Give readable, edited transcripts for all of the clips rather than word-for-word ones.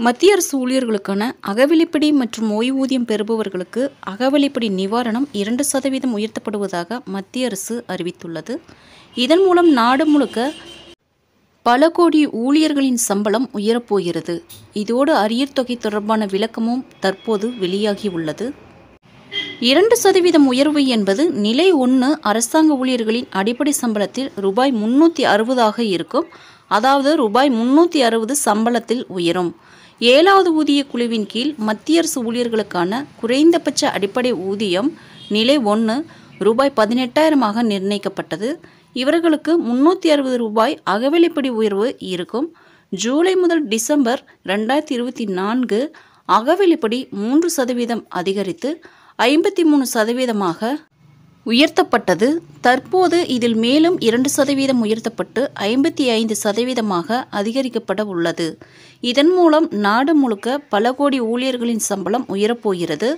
மத்திய அரசு ஊழியர்களுக்கான அகவிலைப்படி மற்றும் ஓய்வூதியம் பெறுபவர்களுக்கு அகவிலைப்படி நிவாரணம் 2% உயர்த்தப்படுவதாக மத்திய அரசு அறிவித்துள்ளது. இதன் மூலம் நாடு முழுக்க பல கோடி ஊழியர்களின் சம்பளம் உயரப்போகிறது. இதோடு அரியர் தொகை தொடர்பான விளக்கமும் தற்போது வெளியாகியுள்ளது. 2% உயர்வு என்பது நிலை 1 அரசாங்க ஊழியர்களின் அடிப்படை சம்பளத்தில் ரூபாய் 360 இருக்கும். அதாவது ரூபாய் 360 சம்பளத்தில் உயரும். 7வது ஊதிய குழுவின் கீழ் மத்திய அரசு ஊழியர்களுக்கான குறைந்தபட்ச அடிப்படை ஊதியம் நிலை 1 ரூபாய் 18,000 நிர்ணயிக்கப்பட்டது. இவர்களுக்கு 360 ரூபாய் அகவிலைப்படி உயர்வு இருக்கும். ஜூலை முதல் டிசம்பர் 2024 அகவிலைப்படி 3% அதிகரித்து 53% உயர்த்தப்பட்டது. தற்போது இதில் மேலும் 2% உயர்த்தப்பட்டு 55% அதிகரிக்கப்பட உள்ளது. இதன் மூலம் நாடு முழுக்க பல கோடி ஊழியர்களின் சம்பளம் உயரப்போகிறது.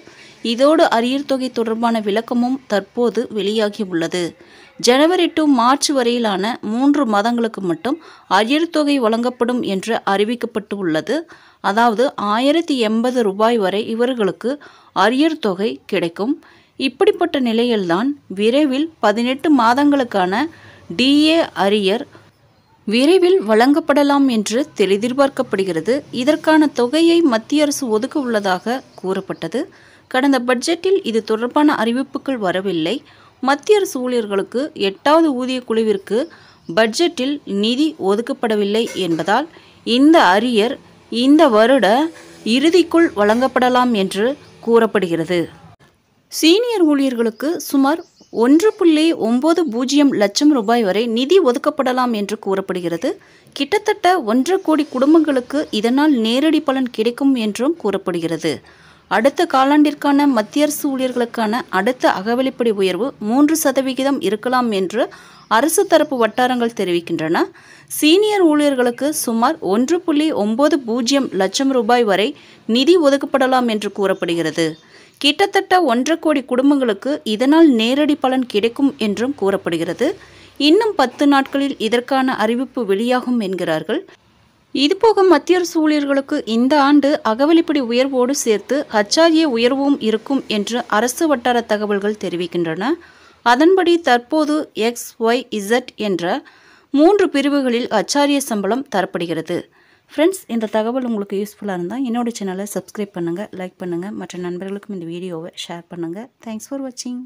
இதோடு அரியர் தொகை தொடர்பான விளக்கமும் தற்போது வெளியாகியுள்ளது. ஜனவரி டு மார்ச் வரையிலான 3 மாதங்களுக்கு மட்டும் அரியர் தொகை வழங்கப்படும் என்று அறிவிக்கப்பட்டு உள்ளது. அதாவது 1080 ரூபாய் வரை இவர்களுக்கு அரியர் தொகை கிடைக்கும். இப்படிப்பட்ட நிலையில்தான் விரைவில் 18 மாதங்களுக்கான டிஏ அரியர் விரைவில் வழங்கப்படலாம் என்று எதிர்பார்க்கப்படுகிறது. இதற்கான தொகையை மத்திய அரசு ஒதுக்க உள்ளதாக கூறப்பட்டது. கடந்த பட்ஜெட்டில் இது தொடர்பான அறிவிப்புகள் வரவில்லை. மத்திய அரசு ஊழியர்களுக்கு 8வது ஊதிய குழுவிற்கு பட்ஜெட்டில் நிதி ஒதுக்கப்படவில்லை என்பதால் இந்த அரியர் இந்த வருட இறுதிக்குள் வழங்கப்படலாம் என்று கூறப்படுகிறது. சீனியர் ஊழியர்களுக்கு சுமார் 1.90 லட்சம் ரூபாய் வரை நிதி ஒதுக்கப்படலாம் என்று கூறப்படுகிறது. கிட்டத்தட்ட 1 கோடி குடும்பங்களுக்கு இதனால் நேரடி பலன் கிடைக்கும் என்றும் கூறப்படுகிறது. அடுத்த காலாண்டிற்கான மத்திய அரசு ஊழியர்களுக்கான அடுத்த அகவிலைப்படி உயர்வு 3% இருக்கலாம் என்று அரசு தரப்பு வட்டாரங்கள் தெரிவிக்கின்றன. சீனியர் ஊழியர்களுக்கு சுமார் 1.90 லட்சம் ரூபாய் வரை நிதி ஒதுக்கப்படலாம் என்று கூறப்படுகிறது. கிட்டத்தட்ட 1 கோடி குடும்பங்களுக்கு இதனால் நேரடி பலன் கிடைக்கும் என்றும் கூறப்படுகிறது. இன்னும் 10 நாட்களில் இதற்கான அறிவிப்பு வெளியாகும் என்கிறார்கள். இதுபோக மத்திய அரசு ஊழியர்களுக்கு இந்த ஆண்டு அகவிலைப்படி உயர்வோடு சேர்த்து HRA உயர்வும் இருக்கும் என்று அரசு வட்டார தகவல்கள் தெரிவிக்கின்றன. அதன்படி தற்போது XYZ என்ற 3 பிரிவுகளில் HRA சம்பளம் தரப்படுகிறது. ஃப்ரெண்ட்ஸ், இந்த தகவல் உங்களுக்கு யூஸ்ஃபுல்லாக இருந்தால் என்னோட சேனலை சப்ஸ்கிரைப் பண்ணுங்கள், லைக் பண்ணுங்கள், மற்ற நண்பர்களுக்கும் இந்த வீடியோவை ஷேர் பண்ணுங்கள். தேங்க்ஸ் ஃபார் வாட்சிங்.